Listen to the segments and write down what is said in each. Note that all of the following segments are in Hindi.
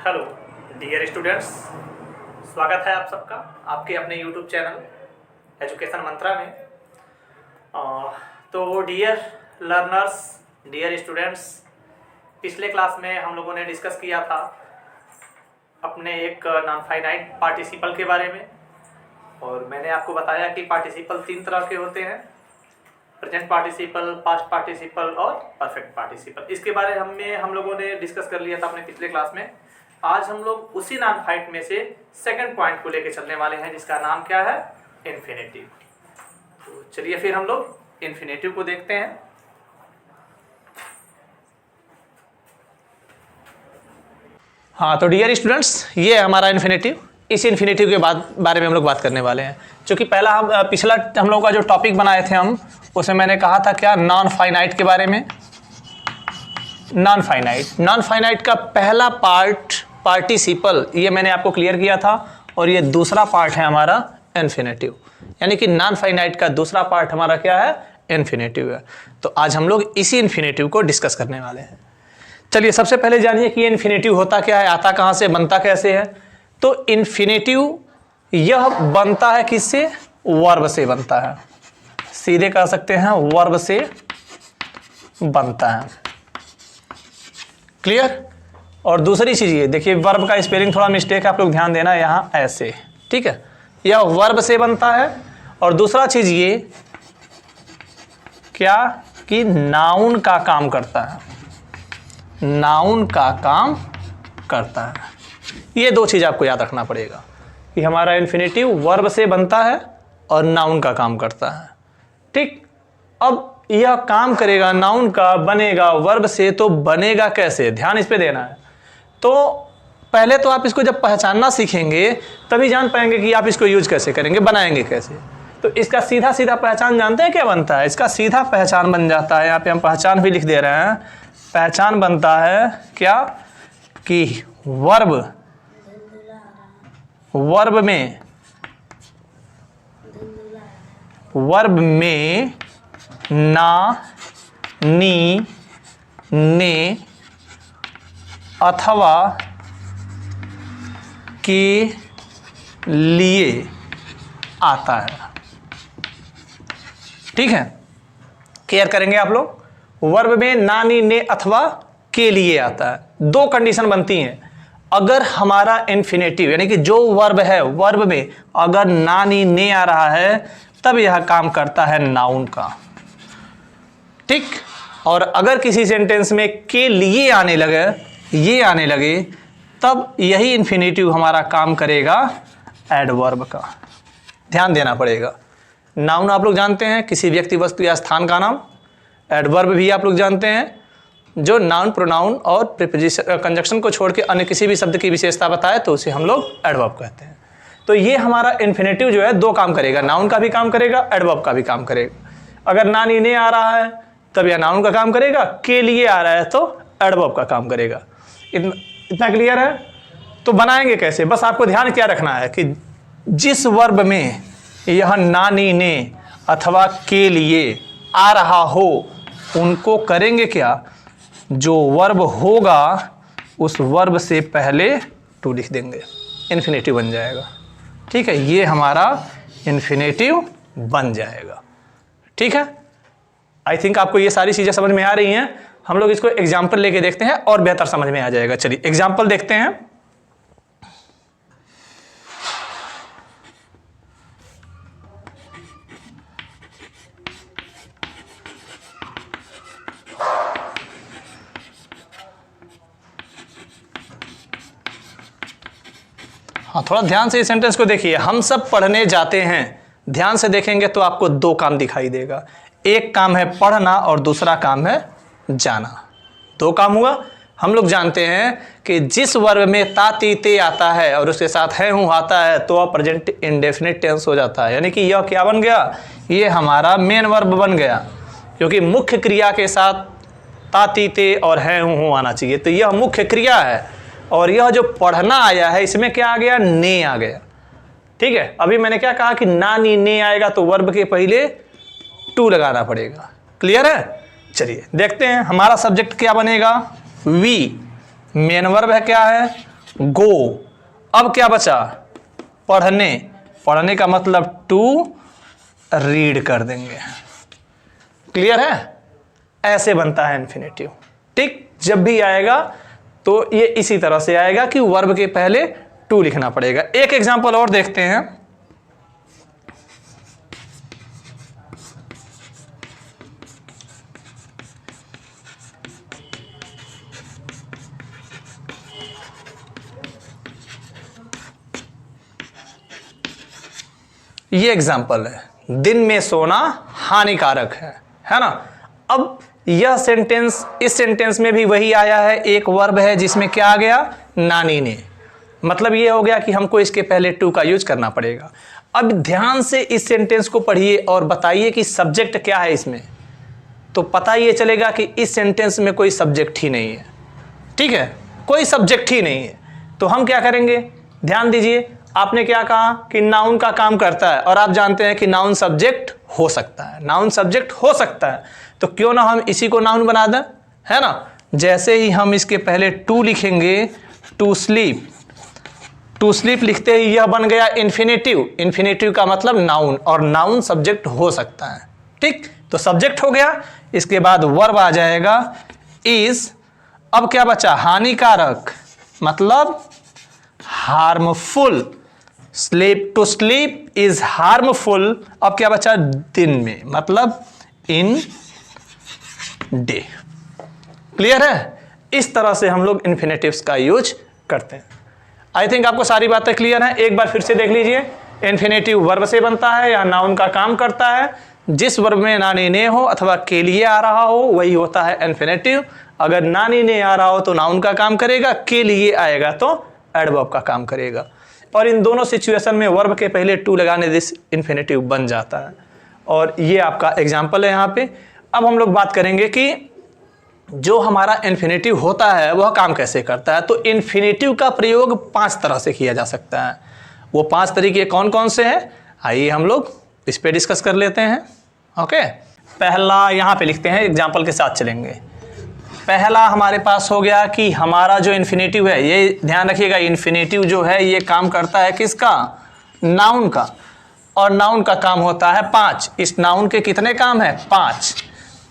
हेलो डियर स्टूडेंट्स, स्वागत है आप सबका आपके अपने यूट्यूब चैनल एजुकेशन मंत्रा में। तो डियर लर्नर्स, डियर स्टूडेंट्स, पिछले क्लास में हम लोगों ने डिस्कस किया था अपने एक नॉन फाइनाइट पार्टिसिपल के बारे में, और मैंने आपको बताया कि पार्टिसिपल 3 तरह के होते हैं: प्रेजेंट पार्टिसिपल, पास्ट पार्टिसिपल और परफेक्ट पार्टिसिपल। इसके बारे में हम लोगों ने डिस्कस कर लिया था अपने पिछले क्लास में। आज हम लोग उसी नॉन फाइट में से सेकंड पॉइंट को लेकर चलने वाले हैं, जिसका नाम क्या है? इन्फिनेटिव। तो चलिए फिर हम लोग इन्फिनेटिव को देखते हैं। हाँ, तो डियर स्टूडेंट्स, ये है हमारा इन्फिनेटिव। इस इन्फिनेटिव के बारे में हम लोग बात करने वाले हैं। क्योंकि पिछला हम लोग का जो टॉपिक बनाए थे उसमें मैंने कहा था क्या? नॉन फाइनाइट के बारे में। नॉन फाइनाइट का पहला पार्ट पार्टिसिपल, ये मैंने आपको क्लियर किया था, और ये दूसरा पार्ट है हमारा इन्फिनेटिव। यानी कि नॉन फाइनाइट का दूसरा पार्ट हमारा क्या है? इन्फिनेटिव है। तो आज हम लोग इसी इन्फिनेटिव को डिस्कस करने वाले हैं। चलिए सबसे पहले जानिए कि इन्फिनेटिव होता क्या है, आता कहाँ से, बनता कैसे है। तो इन्फिनेटिव यह बनता है किससे? वर्ब से बनता है। सीधे कह सकते हैं वर्ब से बनता है। क्लियर? और दूसरी चीज ये देखिए, वर्ब का स्पेलिंग थोड़ा मिस्टेक है, आप लोग ध्यान देना, यहाँ ऐसे, ठीक है, यह वर्ब से बनता है। और दूसरा चीज ये क्या कि नाउन का काम करता है। नाउन का काम करता है। ये दो चीज आपको याद रखना पड़ेगा कि हमारा इन्फिनेटिव वर्ब से बनता है और नाउन का काम करता है। ठीक, अब यह काम करेगा, नाउन का बनेगा वर्ब से, तो बनेगा कैसे? ध्यान इस पे देना है। तो पहले तो आप इसको जब पहचानना सीखेंगे तभी जान पाएंगे कि आप इसको यूज कैसे करेंगे, बनाएंगे कैसे। तो इसका सीधा सीधा पहचान जानते हैं क्या बनता है? इसका सीधा पहचान बन जाता है, यहाँ पे हम पहचान भी लिख दे रहे हैं। पहचान बनता है क्या कि वर्ब में ना, नी, ने अथवा के लिए आता है। ठीक है, क्लियर करेंगे आप लोग। वर्ब में ना, नी, ने अथवा के लिए आता है। दो कंडीशन बनती हैं। अगर हमारा इन्फिनेटिव यानी कि जो वर्ब है, वर्ब में अगर ना, नी, ने आ रहा है, तब यह काम करता है नाउन का। ठीक, और अगर किसी सेंटेंस में के लिए आने लगे, ये आने लगे, तब यही इन्फिनेटिव हमारा काम करेगा एडवर्ब का। ध्यान देना पड़ेगा। नाउन आप लोग जानते हैं, किसी व्यक्ति, वस्तु या स्थान का नाम। एडवर्ब भी आप लोग जानते हैं, जो नाउन, प्रोनाउन और प्रीपोजिशन, कंजक्शन को छोड़ के अन्य किसी भी शब्द की विशेषता बताए तो उसे हम लोग एडवर्ब कहते हैं। तो ये हमारा इन्फिनेटिव जो है दो काम करेगा, नाउन का भी काम करेगा, एडवर्ब का भी काम करेगा। अगर ना, नी, ने आ रहा है तब यह नाउन का काम करेगा, के लिए आ रहा है तो एडवर्ब का काम करेगा। इतना क्लियर है? तो बनाएंगे कैसे? बस आपको ध्यान क्या रखना है कि जिस वर्ब में यह ना, नी, ने अथवा के लिए आ रहा हो, उनको करेंगे क्या? जो वर्ब होगा उस वर्ब से पहले टू लिख देंगे, इन्फिनेटिव बन जाएगा। ठीक है, ये हमारा इन्फिनेटिव बन जाएगा। ठीक है, आई थिंक आपको ये सारी चीजें समझ में आ रही हैं। हम लोग इसको एग्जाम्पल लेके देखते हैं और बेहतर समझ में आ जाएगा। चलिए एग्जाम्पल देखते हैं। हाँ, थोड़ा ध्यान से इस सेंटेंस को देखिए। हम सब पढ़ने जाते हैं। ध्यान से देखेंगे तो आपको दो काम दिखाई देगा। एक काम है पढ़ना और दूसरा काम है जाना। दो काम हुआ। हम लोग जानते हैं कि जिस वर्ब में ता, ती, ते आता है और उसके साथ है, हूँ आता है, तो वह प्रेजेंट इंडेफिनिट टेंस हो जाता है। यानी कि यह क्या बन गया? ये हमारा मेन वर्ब बन गया, क्योंकि मुख्य क्रिया के साथ ता, ती, ते और है, हूँ आना चाहिए। तो यह मुख्य क्रिया है, और यह जो पढ़ना आया है इसमें क्या आ गया? ने आ गया। ठीक है, अभी मैंने क्या कहा कि ना, नी, ने आएगा तो वर्ब के पहले टू लगाना पड़ेगा। क्लियर है? चलिए देखते हैं हमारा सब्जेक्ट क्या बनेगा। वी, मेन वर्ब है क्या है? गो। अब क्या बचा, पढ़ने, पढ़ने का मतलब टू रीड कर देंगे। क्लियर है, ऐसे बनता है इन्फिनेटिव। ठीक, जब भी आएगा तो ये इसी तरह से आएगा कि वर्ब के पहले टू लिखना पड़ेगा। एक एग्जांपल और देखते हैं। ये एग्जांपल है, दिन में सोना हानिकारक है ना। अब यह सेंटेंस, इस सेंटेंस में भी वही आया है, एक वर्ब है जिसमें क्या आ गया, नानी ने। मतलब ये हो गया कि हमको इसके पहले टू का यूज करना पड़ेगा। अब ध्यान से इस सेंटेंस को पढ़िए और बताइए कि सब्जेक्ट क्या है इसमें, तो पता ये चलेगा कि इस सेंटेंस में कोई सब्जेक्ट ही नहीं है। ठीक है, कोई सब्जेक्ट ही नहीं है। तो हम क्या करेंगे, ध्यान दीजिए, आपने क्या कहा कि नाउन का काम करता है, और आप जानते हैं कि नाउन सब्जेक्ट हो सकता है, नाउन सब्जेक्ट हो सकता है, तो क्यों ना हम इसी को नाउन बना दें, है ना। जैसे ही हम इसके पहले टू लिखेंगे, टू स्लीप, टू स्लीप लिखते ही यह बन गया इन्फिनेटिव। इन्फिनेटिव का मतलब नाउन, और नाउन सब्जेक्ट हो सकता है। ठीक, तो सब्जेक्ट हो गया, इसके बाद वर्ब आ जाएगा इज। अब क्या बचा, हानिकारक मतलब harmful, sleep, to sleep is harmful. अब क्या बचा, दिन में मतलब इन डे। क्लियर है, इस तरह से हम लोग इन्फिनेटिव्स का यूज करते हैं। आई थिंक आपको सारी बातें क्लियर हैं। एक बार फिर से देख लीजिए, इन्फिनेटिव वर्ब से बनता है या नाउन का काम करता है। जिस वर्ब में नानी ने हो अथवा के लिए आ रहा हो वही होता है इन्फिनेटिव। अगर नानी ने आ रहा हो तो नाउन का काम करेगा, के लिए आएगा तो एडवर्ब का काम करेगा। और इन दोनों सिचुएशन में वर्ब के पहले टू लगाने से इन्फिनेटिव बन जाता है। और ये आपका एग्जाम्पल है यहाँ पे। अब हम लोग बात करेंगे कि जो हमारा इन्फिनेटिव होता है वह काम कैसे करता है। तो इन्फिनेटिव का प्रयोग 5 तरह से किया जा सकता है। वो 5 तरीके कौन कौन से हैं, आइए हम लोग इस पे डिस्कस कर लेते हैं। ओके, पहला यहाँ पे लिखते हैं, एग्जाम्पल के साथ चलेंगे। पहला हमारे पास हो गया कि हमारा जो इन्फिनेटिव है, ये ध्यान रखिएगा, इन्फिनेटिव जो है ये काम करता है किसका, नाउन का। और नाउन का काम होता है 5। इस नाउन के कितने काम है,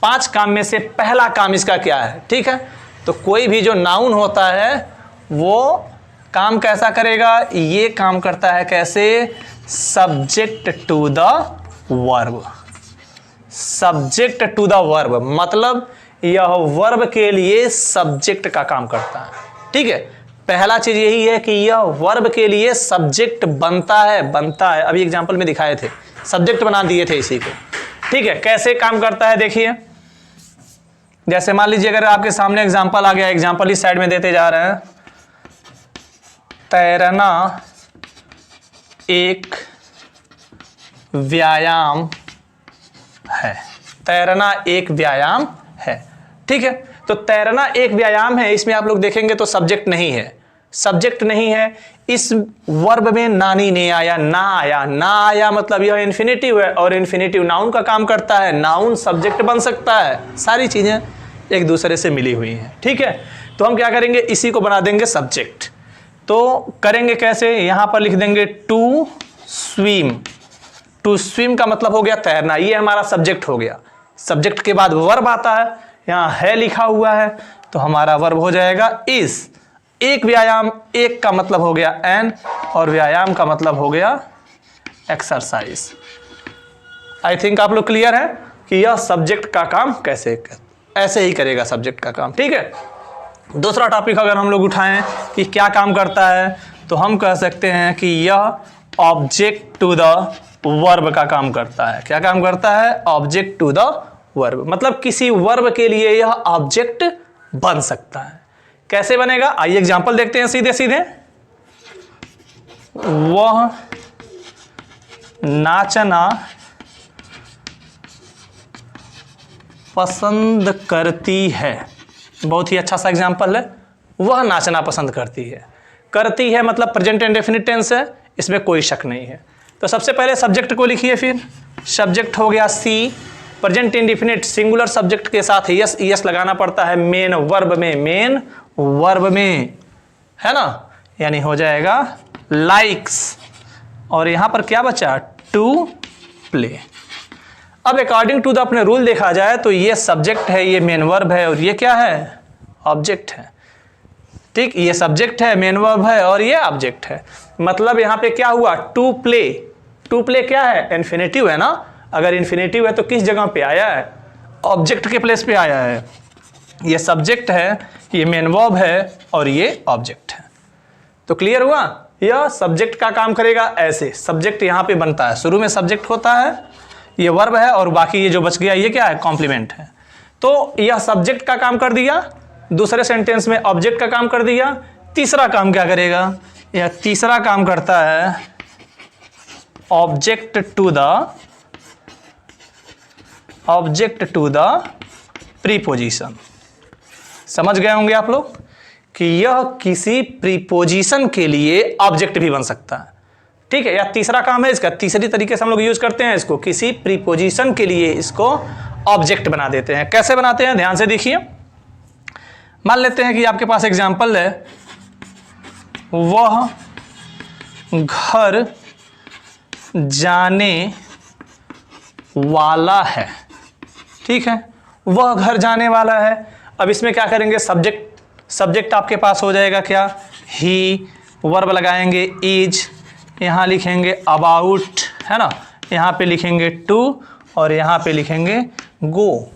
5 काम में से पहला काम इसका क्या है। ठीक है, तो कोई भी जो नाउन होता है वो काम कैसा करेगा, ये काम करता है कैसे, subject to the verb. Subject to the verb मतलब यह वर्ब के लिए सब्जेक्ट का काम करता है। ठीक है, पहला चीज यही है कि यह वर्ब के लिए सब्जेक्ट बनता है। अभी एग्जांपल में दिखाए थे, सब्जेक्ट बना दिए थे इसी को। ठीक है, कैसे काम करता है देखिए। जैसे मान लीजिए अगर आपके सामने एग्जांपल आ गया, एग्जांपल इस साइड में देते जा रहे हैं। तैरना एक व्यायाम है। तैरना एक व्यायाम है। ठीक है, तो तैरना एक व्यायाम है, इसमें आप लोग देखेंगे तो सब्जेक्ट नहीं है। सब्जेक्ट नहीं है, इस वर्ब में नानी ने आया, ना आया मतलब यह इन्फिनेटिव है, और इन्फिनेटिव नाउन का काम करता है। नाउन सब्जेक्ट बन सकता है, सारी चीजें एक दूसरे से मिली हुई हैं। ठीक है, तो हम क्या करेंगे, इसी को बना देंगे सब्जेक्ट। तो करेंगे कैसे, यहां पर लिख देंगे टू स्विम। टू स्विम का मतलब हो गया तैरना, ये हमारा सब्जेक्ट हो गया। सब्जेक्ट के बाद वर्ब आता है, यहाँ है लिखा हुआ है, तो हमारा वर्ब हो जाएगा इज। एक व्यायाम, एक का मतलब हो गया एन, और व्यायाम का मतलब हो गया एक्सरसाइज। आई थिंक आप लोग क्लियर है कि यह सब्जेक्ट का काम कैसे, ऐसे ही करेगा सब्जेक्ट का काम। ठीक है, दूसरा टॉपिक अगर हम लोग उठाएं कि क्या काम करता है, तो हम कह सकते हैं कि यह ऑब्जेक्ट टू द वर्ब का काम करता है। क्या काम करता है, ऑब्जेक्ट टू द वर्ब, मतलब किसी वर्ब के लिए यह ऑब्जेक्ट बन सकता है। कैसे बनेगा, आइए एग्जांपल देखते हैं सीधे सीधे। वह नाचना पसंद करती है। बहुत ही अच्छा सा एग्जांपल है, वह नाचना पसंद करती है। करती है मतलब प्रेजेंट इंडेफिनिट टेंस है, इसमें कोई शक नहीं है। तो सबसे पहले सब्जेक्ट को लिखिए, फिर सब्जेक्ट हो गया सी। प्रेजेंट इंडेफिनिट सिंगुलर सब्जेक्ट के साथ यस लगाना पड़ता है मेन वर्ब में, मेन वर्ब में, है ना। यानी हो जाएगा लाइक्स, और यहां पर क्या बचा, टू प्ले। अब अकॉर्डिंग टू द अपने रूल देखा जाए तो ये सब्जेक्ट है, ये मेन वर्ब है, और ये क्या है, ऑब्जेक्ट है। ठीक, ये सब्जेक्ट है, मेन वर्ब है, और ये ऑब्जेक्ट है। मतलब यहां पे क्या हुआ, टू प्ले। टू प्ले क्या है, इन्फिनेटिव है ना। अगर इन्फिनेटिव है तो किस जगह पे आया है, ऑब्जेक्ट के प्लेस पे आया है। ये सब्जेक्ट है, ये मेन वर्ब है, और ये ऑब्जेक्ट है। तो क्लियर हुआ, यह सब्जेक्ट का काम करेगा ऐसे। सब्जेक्ट यहां पे बनता है, शुरू में सब्जेक्ट होता है, ये वर्ब है, और बाकी ये जो बच गया ये क्या है, कॉम्प्लीमेंट है। तो यह सब्जेक्ट का काम कर दिया, दूसरे सेंटेंस में ऑब्जेक्ट का काम कर दिया। तीसरा काम क्या करेगा, यह तीसरा काम करता है ऑब्जेक्ट टू द प्रीपोजिशन। समझ गए होंगे आप लोग कि यह किसी प्रीपोजिशन के लिए ऑब्जेक्ट भी बन सकता है। ठीक है, या तीसरा काम है इसका, तीसरी तरीके से हम लोग यूज करते हैं इसको, किसी प्रीपोजिशन के लिए इसको ऑब्जेक्ट बना देते हैं। कैसे बनाते हैं, ध्यान से देखिए। मान लेते हैं कि आपके पास एग्जाम्पल है, वह घर जाने वाला है। ठीक है, वह घर जाने वाला है। अब इसमें क्या करेंगे, सब्जेक्ट आपके पास हो जाएगा क्या, ही, वर्ब लगाएंगे इज, यहाँ लिखेंगे अबाउट, है ना, यहाँ पे लिखेंगे टू, और यहाँ पे लिखेंगे गो।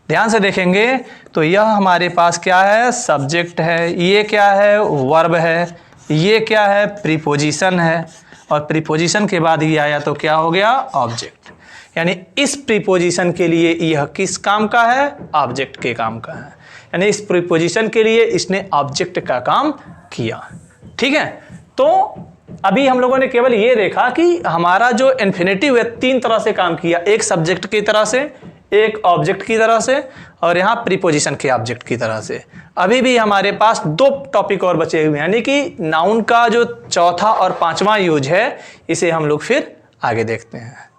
ध्यान से देखेंगे तो यह हमारे पास क्या है, सब्जेक्ट है, ये क्या है, वर्ब है, ये क्या है, प्रीपोजिशन है, और प्रीपोजिशन के बाद ये आया तो क्या हो गया, ऑब्जेक्ट। यानी इस प्रीपोजिशन के लिए यह किस काम का है, ऑब्जेक्ट के काम का है। यानी इस प्रीपोजिशन के लिए इसने ऑब्जेक्ट का काम किया। ठीक है, तो अभी हम लोगों ने केवल ये देखा कि हमारा जो इन्फिनेटिव है तीन तरह से काम किया, एक सब्जेक्ट की तरह से, एक ऑब्जेक्ट की तरह से, और यहाँ प्रीपोजिशन के ऑब्जेक्ट की तरह से। अभी भी हमारे पास दो टॉपिक और बचे हुए हैं, यानी कि नाउन का जो चौथा और पांचवा यूज है, इसे हम लोग फिर आगे देखते हैं।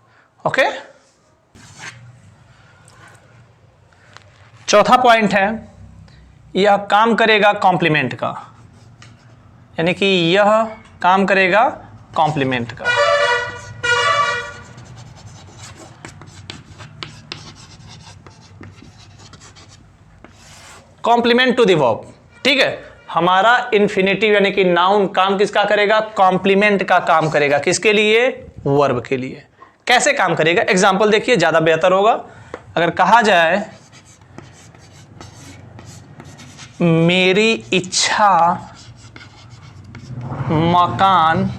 ओके, चौथा पॉइंट है, यह काम करेगा कॉम्प्लीमेंट का, यानी कि यह काम करेगा कॉम्प्लीमेंट का। Complement to the verb. ठीक है, हमारा इन्फिनेटिव यानी कि नाउन काम किसका करेगा, कॉम्प्लीमेंट का काम करेगा। किसके लिए, वर्ब के लिए। कैसे काम करेगा, एग्जांपल देखिए, ज्यादा बेहतर होगा। अगर कहा जाए मेरी इच्छा मकान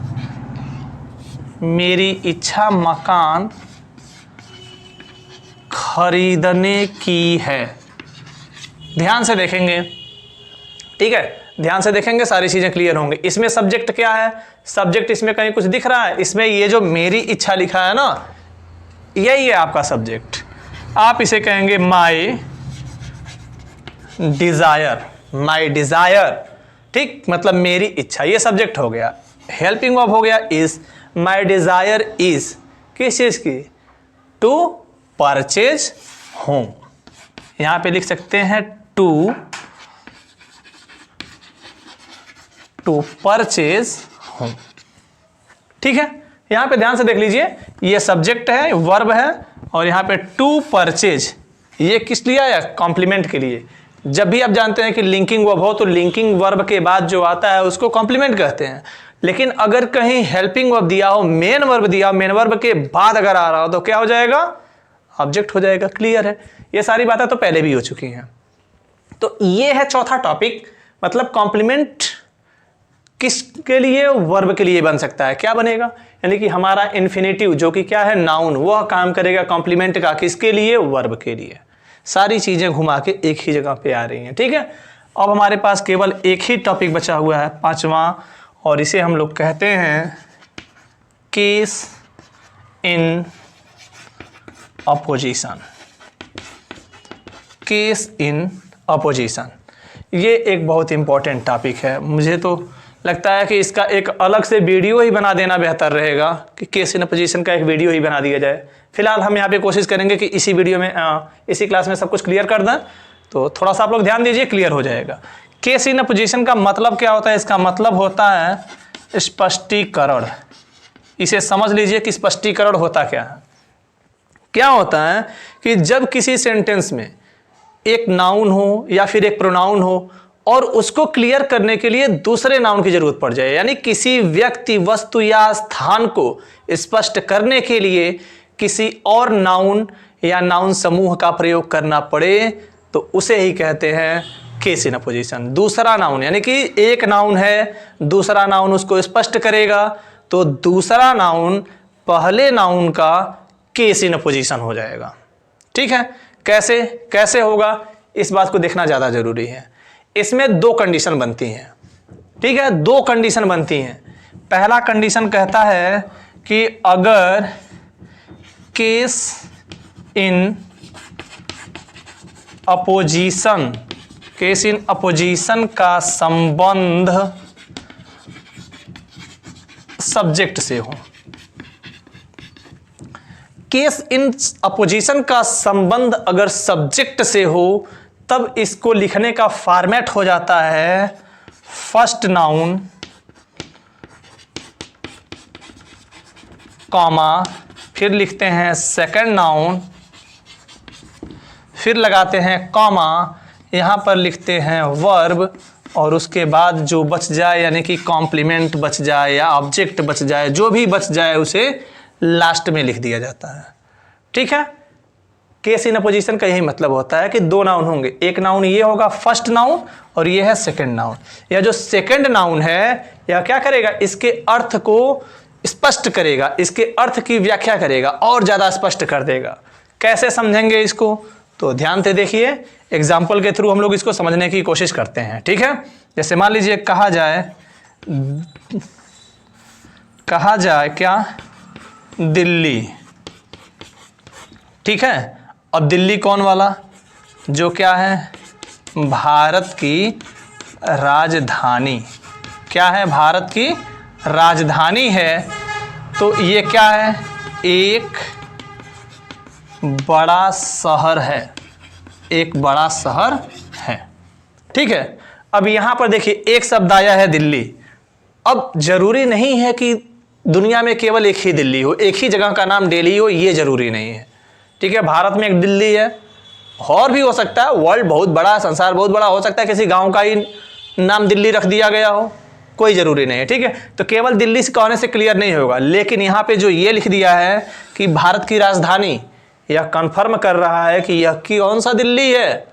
खरीदने की है। ध्यान से देखेंगे, ठीक है, ध्यान से देखेंगे, सारी चीजें क्लियर होंगी। इसमें सब्जेक्ट क्या है, सब्जेक्ट इसमें कहीं कुछ दिख रहा है, इसमें ये जो मेरी इच्छा लिखा है ना, यही है आपका सब्जेक्ट। आप इसे कहेंगे माई डिजायर। ठीक, मतलब मेरी इच्छा, ये सब्जेक्ट हो गया। हेल्पिंग वर्ब हो गया इज। माई डिजायर इज किस चीज की, टू परचेज होम। यहां पे लिख सकते हैं टू परचेज होम। ठीक है, यहां पे ध्यान से देख लीजिए, ये सब्जेक्ट है, वर्ब है, और यहां पे टू परचेज, ये किस लिए आया, कॉम्प्लीमेंट के लिए। जब भी आप जानते हैं कि लिंकिंग वर्ब हो तो लिंकिंग वर्ब के बाद जो आता है उसको कॉम्प्लीमेंट कहते हैं। लेकिन अगर कहीं हेल्पिंग वर्ब दिया हो, मेन वर्ब दिया हो, मेन वर्ब के बाद अगर आ रहा हो तो क्या हो जाएगा, ऑब्जेक्ट हो जाएगा। क्लियर है, ये सारी बातें तो पहले भी हो चुकी हैं। तो ये है चौथा टॉपिक, मतलब कॉम्प्लीमेंट किसके लिए, वर्ब के लिए बन सकता है। क्या बनेगा, यानी कि हमारा इन्फिनेटिव जो कि क्या है, नाउन, वह काम करेगा कॉम्प्लीमेंट का, किसके लिए, वर्ब के लिए। सारी चीजें घुमा के एक ही जगह पे आ रही हैं। ठीक है, अब हमारे पास केवल एक ही टॉपिक बचा हुआ है, पांचवा, और इसे हम लोग कहते हैं case in opposition. Case in opposition, ये एक बहुत इंपॉर्टेंट टॉपिक है। मुझे तो लगता है कि इसका एक अलग से वीडियो ही बना देना बेहतर रहेगा, कि केस इन अपोजिशन का एक वीडियो ही बना दिया जाए। फिलहाल हम यहाँ पे कोशिश करेंगे कि इसी वीडियो में इसी क्लास में सब कुछ क्लियर कर दें, तो थोड़ा सा आप लोग ध्यान दीजिए, क्लियर हो जाएगा। केस इन अपोजिशन का मतलब क्या होता है? इसका मतलब होता है स्पष्टीकरण। इसे समझ लीजिए कि स्पष्टीकरण होता क्या है। क्या होता है कि जब किसी सेंटेंस में एक नाउन हो या फिर एक प्रोनाउन हो और उसको क्लियर करने के लिए दूसरे नाउन की जरूरत पड़ जाए, यानी किसी व्यक्ति, वस्तु या स्थान को स्पष्ट करने के लिए किसी और नाउन या नाउन समूह का प्रयोग करना पड़े, तो उसे ही कहते हैं केस इन अपोजिशन। दूसरा नाउन, यानी कि एक नाउन है, दूसरा नाउन उसको स्पष्ट करेगा, तो दूसरा नाउन पहले नाउन का केस इन अपोजिशन हो जाएगा। ठीक है, कैसे कैसे होगा इस बात को देखना ज़्यादा जरूरी है। इसमें दो कंडीशन बनती हैं। ठीक है, दो कंडीशन बनती हैं। पहला कंडीशन कहता है कि अगर case in opposition, case in opposition का संबंध सब्जेक्ट से हो, केस इन अपोजिशन का संबंध अगर सब्जेक्ट से हो, तब इसको लिखने का फॉर्मेट हो जाता है फर्स्ट नाउन कॉमा, फिर लिखते हैं सेकंड नाउन, फिर लगाते हैं कॉमा, यहाँ पर लिखते हैं वर्ब, और उसके बाद जो बच जाए, यानी कि कॉम्प्लीमेंट बच जाए या ऑब्जेक्ट बच जाए, जो भी बच जाए उसे लास्ट में लिख दिया जाता है। ठीक है, केस इन अपोजिशन का यही मतलब होता है कि दो नाउन होंगे, एक नाउन ये होगा फर्स्ट नाउन और ये है सेकंड नाउन। या जो सेकंड नाउन है यह क्या करेगा? इसके अर्थ को स्पष्ट करेगा, इसके अर्थ की व्याख्या करेगा और ज़्यादा स्पष्ट कर देगा। कैसे समझेंगे इसको? तो ध्यान से देखिए, एग्जाम्पल के थ्रू हम लोग इसको समझने की कोशिश करते हैं। ठीक है, जैसे मान लीजिए कहा जाए क्या? दिल्ली। ठीक है, अब दिल्ली कौन वाला? जो क्या है? भारत की राजधानी। क्या है? भारत की राजधानी है। तो ये क्या है? एक बड़ा शहर है, एक बड़ा शहर है। ठीक है, अब यहां पर देखिए एक शब्द आया है दिल्ली। अब जरूरी नहीं है कि दुनिया में केवल एक ही दिल्ली हो, एक ही जगह का नाम दिल्ली हो, ये जरूरी नहीं है। ठीक है, भारत में एक दिल्ली है, और भी हो सकता है, वर्ल्ड बहुत बड़ा, संसार बहुत बड़ा, हो सकता है किसी गांव का ही नाम दिल्ली रख दिया गया हो, कोई ज़रूरी नहीं है। ठीक है, तो केवल दिल्ली से कहने से क्लियर नहीं होगा, लेकिन यहाँ पे जो ये लिख दिया है कि भारत की राजधानी, यह कंफर्म कर रहा है कि यह कौन सा दिल्ली है?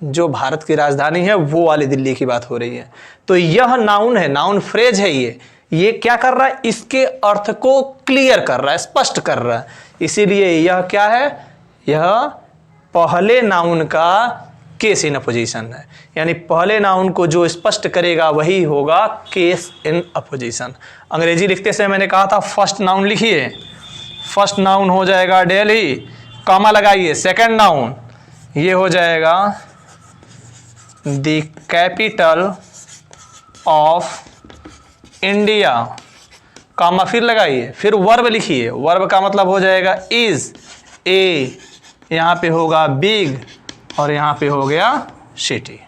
जो भारत की राजधानी है वो वाली दिल्ली की बात हो रही है। तो यह नाउन है, नाउन फ्रेज है। ये क्या कर रहा है? इसके अर्थ को क्लियर कर रहा है, स्पष्ट कर रहा है। इसीलिए यह क्या है? यह पहले नाउन का केस इन अपोजिशन है, यानी पहले नाउन को जो स्पष्ट करेगा वही होगा केस इन अपोजिशन। अंग्रेजी लिखते समय मैंने कहा था फर्स्ट नाउन लिखिए, फर्स्ट नाउन हो जाएगा दिल्ली, कॉमा लगाइए, सेकंड नाउन ये हो जाएगा the capital of India, comma फिर लगाइए, फिर वर्ब लिखिए, वर्ब का मतलब हो जाएगा इज, ए यहाँ पे होगा बिग और यहाँ पे हो गया सिटी।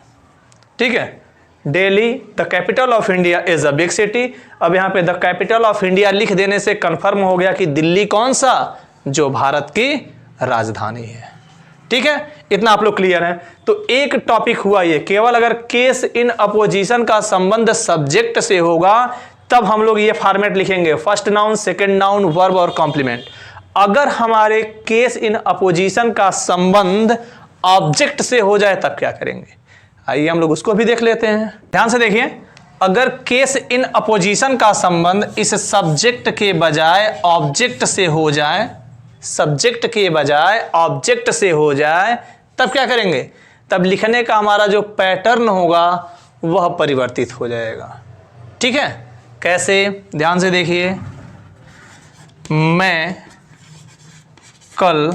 ठीक है, Delhi the capital of India is a big city. अब यहाँ पे द कैपिटल ऑफ इंडिया लिख देने से कंफर्म हो गया कि दिल्ली कौन सा? जो भारत की राजधानी है। ठीक है, इतना आप लोग क्लियर है। तो एक टॉपिक हुआ ये, केवल अगर केस इन अपोजिशन का संबंध सब्जेक्ट से होगा तब हम लोग ये फॉर्मेट लिखेंगे, first noun, second noun, verb और कॉम्प्लीमेंट। अगर हमारे केस इन अपोजिशन का संबंध ऑब्जेक्ट से हो जाए तब क्या करेंगे? आइए हम लोग उसको भी देख लेते हैं। ध्यान से देखिए, अगर केस इन अपोजिशन का संबंध इस सब्जेक्ट के बजाय ऑब्जेक्ट से हो जाए, सब्जेक्ट के बजाय ऑब्जेक्ट से हो जाए, तब क्या करेंगे? तब लिखने का हमारा जो पैटर्न होगा वह परिवर्तित हो जाएगा। ठीक है, कैसे? ध्यान से देखिए, मैं कल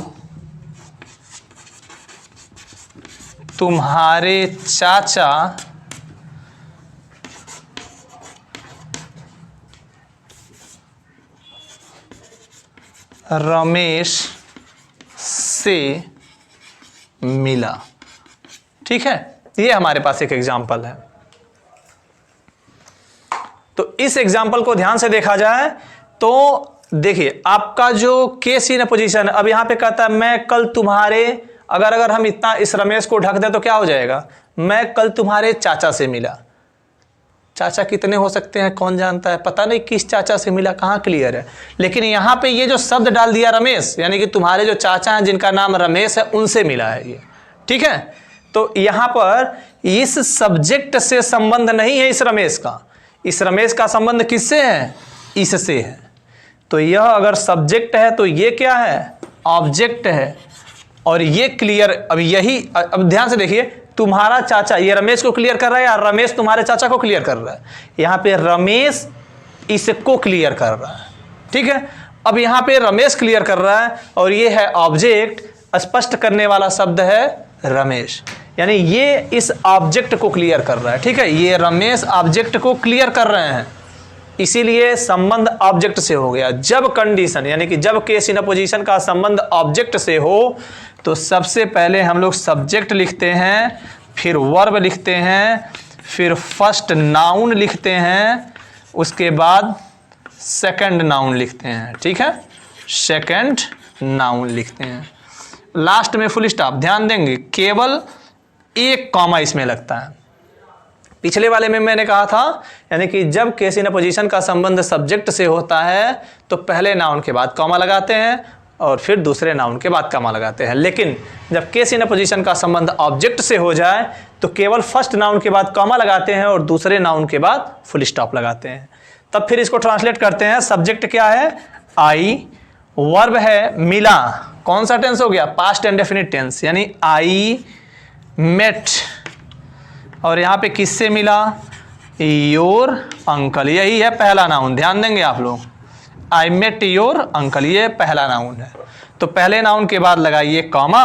तुम्हारे चाचा रमेश से मिला। ठीक है, ये हमारे पास एक एग्जाम्पल है। तो इस एग्जाम्पल को ध्यान से देखा जाए तो देखिए आपका जो केस इन पोजीशन, अब यहां पे कहता है मैं कल तुम्हारे, अगर हम इतना इस रमेश को ढक दें तो क्या हो जाएगा, मैं कल तुम्हारे चाचा से मिला। चाचा कितने हो सकते हैं कौन जानता है, पता नहीं किस चाचा से मिला, कहाँ क्लियर है। लेकिन यहां पे ये जो शब्द डाल दिया रमेश, यानी कि तुम्हारे जो चाचा हैं जिनका नाम रमेश है उनसे मिला है ये, ठीक है। तो यहां पर इस सब्जेक्ट से संबंध नहीं है इस रमेश का, इस रमेश का संबंध किससे है, इससे है। तो यह अगर सब्जेक्ट है तो ये क्या है, ऑब्जेक्ट है। और ये क्लियर, अब यही, अब ध्यान से देखिए, तुम्हारा चाचा, ये रमेश को क्लियर कर रहा है या रमेश तुम्हारे चाचा को क्लियर कर रहा है, यहां पे रमेश इसको क्लियर कर रहा है, ठीक है। अब यहां पे रमेश क्लियर कर रहा है और ये है ऑब्जेक्ट, स्पष्ट करने वाला शब्द है रमेश, यानी ये इस ऑब्जेक्ट को क्लियर कर रहा है, ठीक है। ये रमेश ऑब्जेक्ट को क्लियर कर रहे हैं, इसीलिए संबंध ऑब्जेक्ट से हो गया। जब कंडीशन, यानी कि जब केस इन पोजीशन का संबंध ऑब्जेक्ट से हो तो सबसे पहले हम लोग सब्जेक्ट लिखते हैं, फिर वर्ब लिखते हैं, फिर फर्स्ट नाउन लिखते हैं, उसके बाद सेकंड नाउन लिखते हैं, ठीक है, सेकंड नाउन लिखते हैं, लास्ट में फुल स्टॉप। ध्यान देंगे केवल एक कॉमा इसमें लगता है। पिछले वाले में मैंने कहा था, यानी कि जब केस इन पोजीशन का संबंध सब्जेक्ट से होता है तो पहले नाउन के बाद कॉमा लगाते हैं और फिर दूसरे नाउन के बाद कॉमा लगाते हैं। लेकिन जब केस इन पोजीशन का संबंध ऑब्जेक्ट से हो जाए तो केवल फर्स्ट नाउन के बाद कॉमा लगाते हैं और दूसरे नाउन के बाद फुल स्टॉप लगाते हैं। तब फिर इसको ट्रांसलेट करते हैं। सब्जेक्ट क्या है, आई, वर्ब है मिला, कौन सा टेंस हो गया, पास्ट इंडेफिनिट टेंस, यानी आई मेट, और यहां पे किससे मिला, योर अंकल, यही है पहला नाउन। ध्यान देंगे आप लोग, आई मेट योर अंकल, ये पहला नाउन है। तो पहले नाउन के बाद लगाइए कॉमा।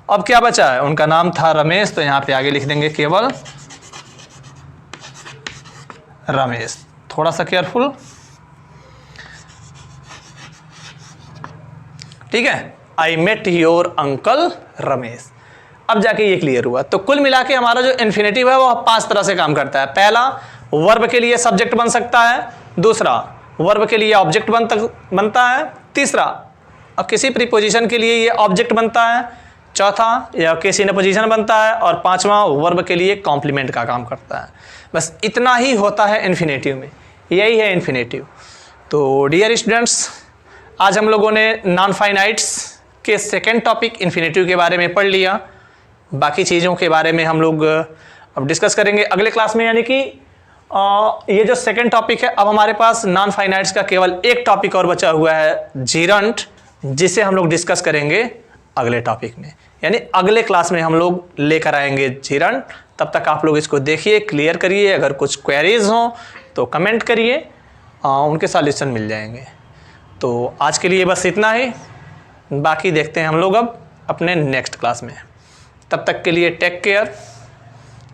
अब क्या बचा है, उनका नाम था रमेश, तो यहां पे आगे लिख देंगे केवल रमेश। थोड़ा सा केयरफुल, ठीक है, I met your uncle Ramesh. अब जाके ये क्लियर हुआ। तो कुल मिला के हमारा जो इन्फिनेटिव है वो 5 तरह से काम करता है। पहला, वर्ब के लिए सब्जेक्ट बन सकता है। दूसरा, वर्ब के लिए ऑब्जेक्ट बनता है। तीसरा, अब किसी प्रीपोजिशन के लिए ये ऑब्जेक्ट बनता है। चौथा, या किसी ने पोजीशन बनता है। और पांचवा, वर्ब के लिए कॉम्प्लीमेंट का काम करता है। बस इतना ही होता है इन्फिनेटिव में, यही है इन्फिनेटिव। तो डियर स्टूडेंट्स, आज हम लोगों ने नॉन फाइनाइट्स के सेकेंड टॉपिक इन्फिनेटिव के बारे में पढ़ लिया। बाकी चीज़ों के बारे में हम लोग अब डिस्कस करेंगे अगले क्लास में। यानी कि ये जो सेकंड टॉपिक है, अब हमारे पास नॉन फाइनाइट्स का केवल एक टॉपिक और बचा हुआ है, जीरंट, जिसे हम लोग डिस्कस करेंगे अगले टॉपिक में। यानी अगले क्लास में हम लोग लेकर आएंगे जीरंट। तब तक आप लोग इसको देखिए, क्लियर करिए। अगर कुछ क्वेरीज हों तो कमेंट करिए, उनके सॉल्यूशन मिल जाएंगे। तो आज के लिए बस इतना ही, बाकी देखते हैं हम लोग अब अपने नेक्स्ट क्लास में। तब तक के लिए take care,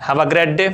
have a great day.